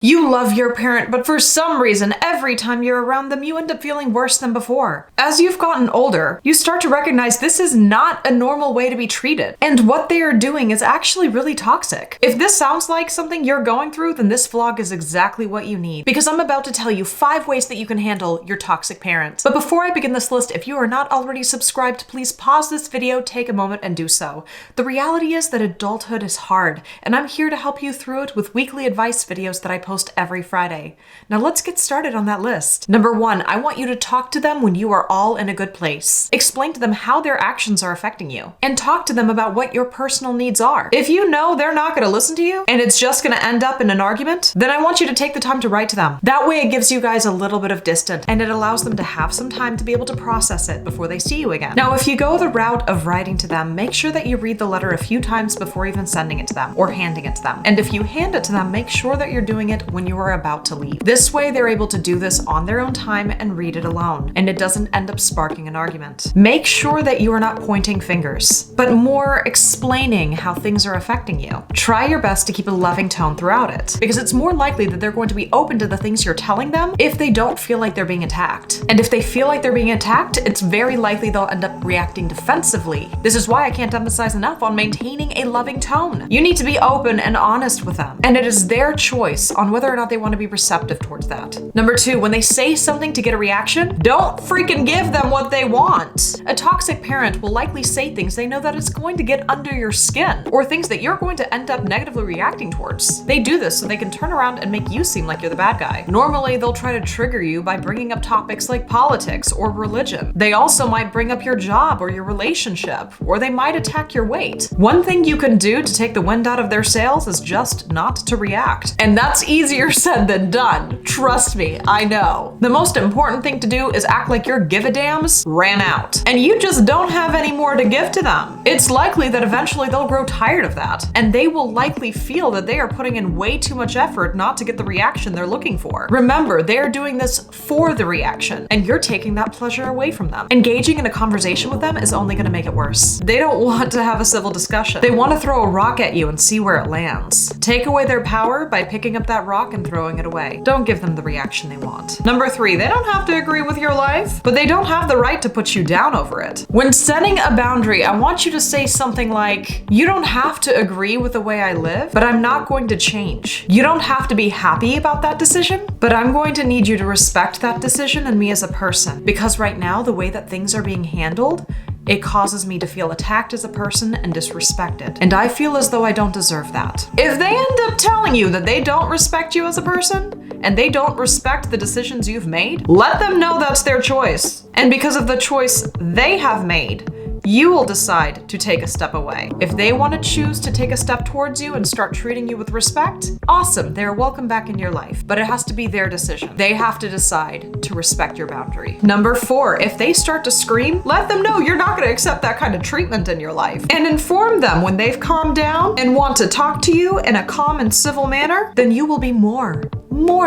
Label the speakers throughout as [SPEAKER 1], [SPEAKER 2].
[SPEAKER 1] You love your parent, but for some reason, every time you're around them, you end up feeling worse than before. As you've gotten older, you start to recognize this is not a normal way to be treated, and what they are doing is actually really toxic. If this sounds like something you're going through, then this vlog is exactly what you need, because I'm about to tell you 5 ways that you can handle your toxic parent. But before I begin this list, if you are not already subscribed, please pause this video, take a moment, and do so. The reality is that adulthood is hard, and I'm here to help you through it with weekly advice videos that I post every Friday. Now let's get started on that list. Number 1, I want you to talk to them when you are all in a good place. Explain to them how their actions are affecting you, and talk to them about what your personal needs are. If you know they're not going to listen to you, and it's just going to end up in an argument, then I want you to take the time to write to them. That way it gives you guys a little bit of distance, and it allows them to have some time to be able to process it before they see you again. Now, if you go the route of writing to them, make sure that you read the letter a few times before even sending it to them or handing it to them. And if you hand it to them, make sure that you're doing it when you are about to leave. This way they're able to do this on their own time and read it alone, and it doesn't end up sparking an argument. Make sure that you are not pointing fingers, but more explaining how things are affecting you. Try your best to keep a loving tone throughout it, because it's more likely that they're going to be open to the things you're telling them if they don't feel like they're being attacked. And if they feel like they're being attacked, it's very likely they'll end up reacting defensively. This is why I can't emphasize enough on maintaining a loving tone. You need to be open and honest with them, and it is their choice on whether or not they want to be receptive towards that. Number 2, when they say something to get a reaction, don't freaking give them what they want. A toxic parent will likely say things they know that it's going to get under your skin, or things that you're going to end up negatively reacting towards. They do this so they can turn around and make you seem like you're the bad guy. Normally, they'll try to trigger you by bringing up topics like politics or religion. They also might bring up your job or your relationship, or they might attack your weight. One thing you can do to take the wind out of their sails is just not to react. And that's easier said than done. Trust me, I know. The most important thing to do is act like your give-a-dams ran out, and you just don't have any more to give to them. It's likely that eventually they'll grow tired of that, and they will likely feel that they are putting in way too much effort not to get the reaction they're looking for. Remember, they are doing this for the reaction, and you're taking that pleasure away from them. Engaging in a conversation with them is only going to make it worse. They don't want to have a civil discussion. They want to throw a rock at you and see where it lands. Take away their power by picking up that rock and throwing it away. Don't give them the reaction they want. Number 3, they don't have to agree with your life, but they don't have the right to put you down over it. When setting a boundary, I want you to say something like, you don't have to agree with the way I live, but I'm not going to change. You don't have to be happy about that decision, but I'm going to need you to respect that decision and me as a person, because right now, the way that things are being handled, it causes me to feel attacked as a person and disrespected. And I feel as though I don't deserve that. If they end up telling you that they don't respect you as a person, and they don't respect the decisions you've made, let them know that's their choice. And because of the choice they have made, you will decide to take a step away. If they want to choose to take a step towards you and start treating you with respect, awesome, they're welcome back in your life. But it has to be their decision. They have to decide to respect your boundary. Number 4, if they start to scream, let them know you're not going to accept that kind of treatment in your life. And inform them when they've calmed down and want to talk to you in a calm and civil manner, then you will be more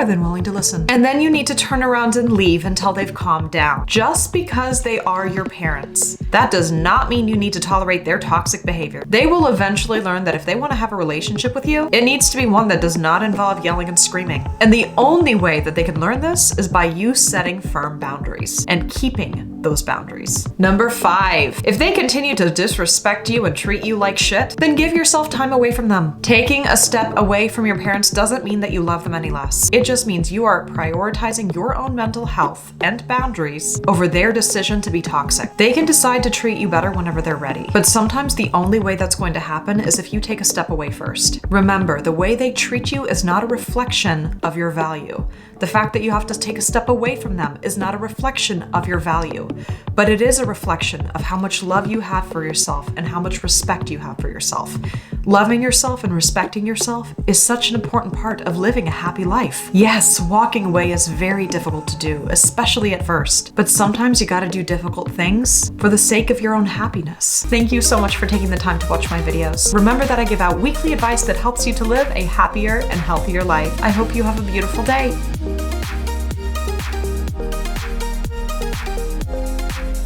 [SPEAKER 1] than willing to listen. And then you need to turn around and leave until they've calmed down. Just because they are your parents, that does not mean you need to tolerate their toxic behavior. They will eventually learn that if they want to have a relationship with you, it needs to be one that does not involve yelling and screaming. And the only way that they can learn this is by you setting firm boundaries and keeping those boundaries. Number 5, if they continue to disrespect you and treat you like shit, then give yourself time away from them. Taking a step away from your parents doesn't mean that you love them any less. It just means you are prioritizing your own mental health and boundaries over their decision to be toxic. They can decide to treat you better whenever they're ready, but sometimes the only way that's going to happen is if you take a step away first. Remember, the way they treat you is not a reflection of your value. The fact that you have to take a step away from them is not a reflection of your value, but it is a reflection of how much love you have for yourself and how much respect you have for yourself. Loving yourself and respecting yourself is such an important part of living a happy life. Yes, walking away is very difficult to do, especially at first, but sometimes you gotta do difficult things for the sake of your own happiness. Thank you so much for taking the time to watch my videos. Remember that I give out weekly advice that helps you to live a happier and healthier life. I hope you have a beautiful day.